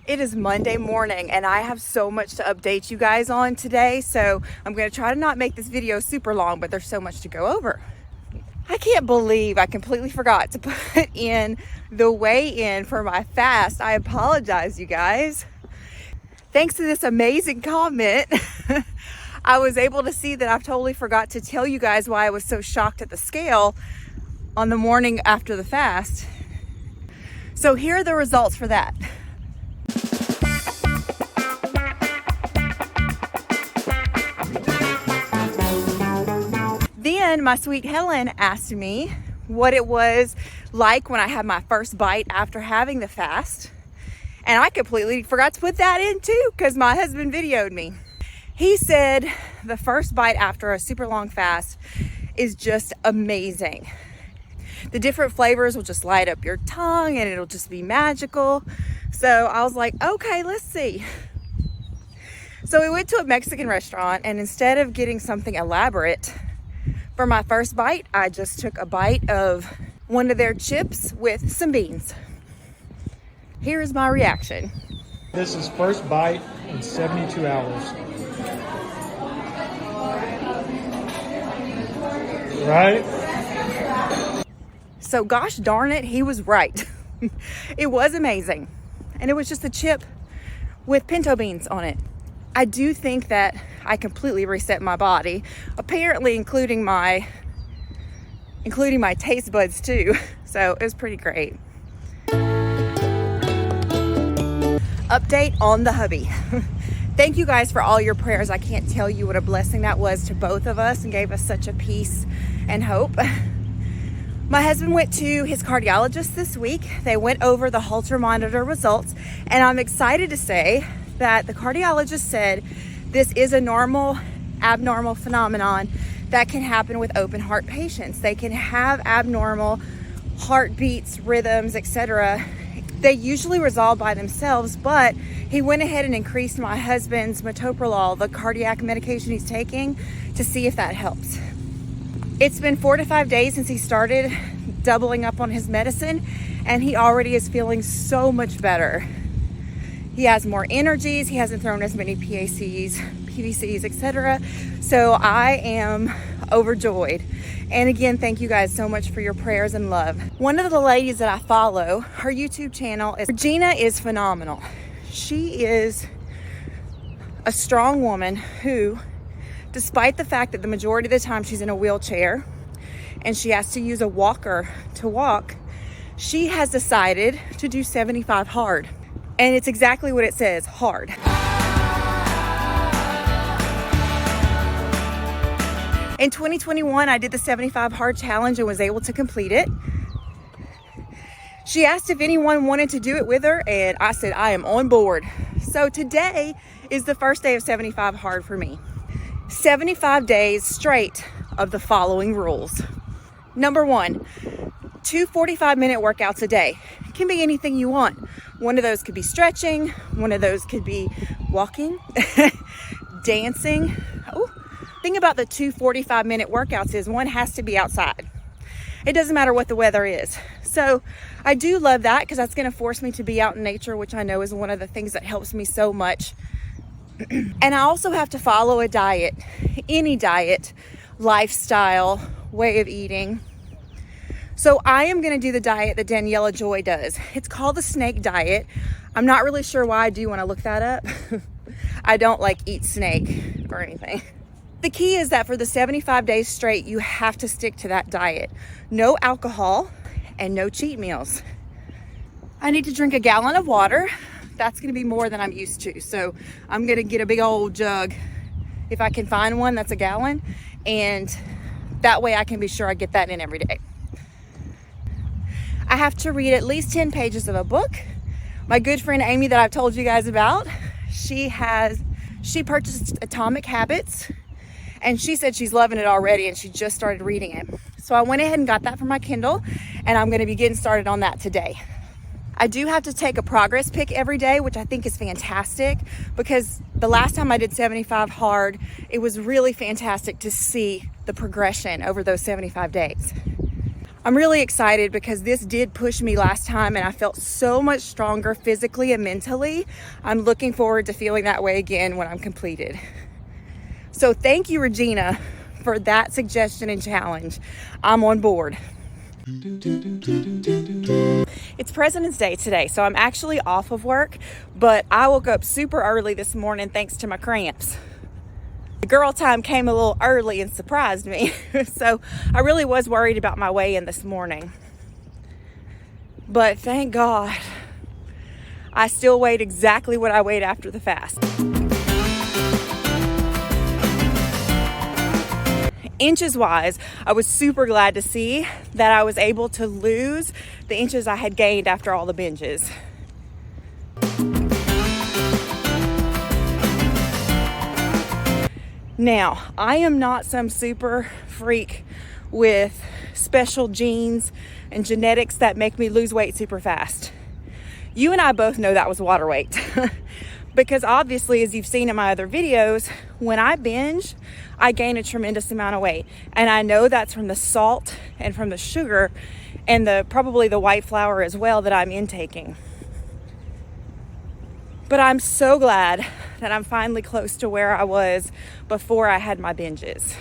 It is Monday morning and I have so much to update you guys on today, so I'm going to try to not make this video super long, but there's so much to go over. I can't believe I completely forgot to put in the weigh-in for my fast. I apologize, you guys. Thanks to this amazing comment, I was able to see that I totally forgot to tell you guys why I was so shocked at the scale on the morning after the fast. So here are the results for that. Then my sweet Helen asked me what it was like when I had my first bite after having the fast. And I completely forgot to put that in too because my husband videoed me. He said the first bite after a super long fast is just amazing. The different flavors will just light up your tongue and it'll just be magical. So I was like, okay, let's see. So we went to a Mexican restaurant, and instead of getting something elaborate, for my first bite, I just took a bite of one of their chips with some beans. Here's my reaction. This is first bite in 72 hours. Right? So gosh darn it, he was right. It was amazing. And it was just a chip with pinto beans on it. I do think that I completely reset my body, apparently including my taste buds too. So it was pretty great. Update on the hubby. Thank you guys for all your prayers. I can't tell you what a blessing that was to both of us and gave us such a peace and hope. My husband went to his cardiologist this week. They went over the Holter monitor results, and I'm excited to say that the cardiologist said this is a normal, abnormal phenomenon that can happen with open heart patients. They can have abnormal heartbeats, rhythms, etc. They usually resolve by themselves, but he went ahead and increased my husband's metoprolol, the cardiac medication he's taking, to see if that helps. It's been 4 to 5 days since he started doubling up on his medicine, and he already is feeling so much better. He has more energies, he hasn't thrown as many PVCs, etc. So I am overjoyed. And again, thank you guys so much for your prayers and love. One of the ladies that I follow, her YouTube channel is Regina, is phenomenal. She is a strong woman who, despite the fact that the majority of the time she's in a wheelchair and she has to use a walker to walk, she has decided to do 75 hard. And it's exactly what it says, hard. In 2021, I did the 75 hard challenge and was able to complete it. She asked if anyone wanted to do it with her, and I said, I am on board. So today is the first day of 75 hard for me. 75 days straight of the following rules. Number 1, 2 45-minute workouts a day. It can be anything you want. One of those could be stretching. One of those could be walking, dancing. Oh, thing about the 2 45-minute workouts is one has to be outside. It doesn't matter what the weather is. So I do love that because that's going to force me to be out in nature, which I know is one of the things that helps me so much. And I also have to follow a diet, any diet, lifestyle, way of eating. So I am going to do the diet that Daniella Joy does. It's called the snake diet. I'm not really sure why. I do want to look that up. I don't eat snake or anything. The key is that for the 75 days straight, you have to stick to that diet. No alcohol and no cheat meals. I need to drink a gallon of water. That's going to be more than I'm used to. So I'm going to get a big old jug if I can find one that's a gallon. And that way I can be sure I get that in every day. I have to read at least 10 pages of a book. My good friend Amy that I've told you guys about, she purchased Atomic Habits, and she said she's loving it already and she just started reading it. So I went ahead and got that for my Kindle, and I'm going to be getting started on that today. I do have to take a progress pic every day, which I think is fantastic because the last time I did 75 hard, it was really fantastic to see the progression over those 75 days. I'm really excited because this did push me last time and I felt so much stronger physically and mentally. I'm looking forward to feeling that way again when I'm completed. So thank you, Regina, for that suggestion and challenge. I'm on board. It's President's Day today, so I'm actually off of work, but I woke up super early this morning thanks to my cramps. The girl time came a little early and surprised me, so I really was worried about my weigh-in this morning. But thank God, I still weighed exactly what I weighed after the fast. Inches wise, I was super glad to see that I was able to lose the inches I had gained after all the binges. Now, I am not some super freak with special genes and genetics that make me lose weight super fast. You and I both know that was water weight. Because obviously, as you've seen in my other videos, when I binge, I gain a tremendous amount of weight. And I know that's from the salt and from the sugar and probably the white flour as well that I'm intaking. But I'm so glad that I'm finally close to where I was before I had my binges.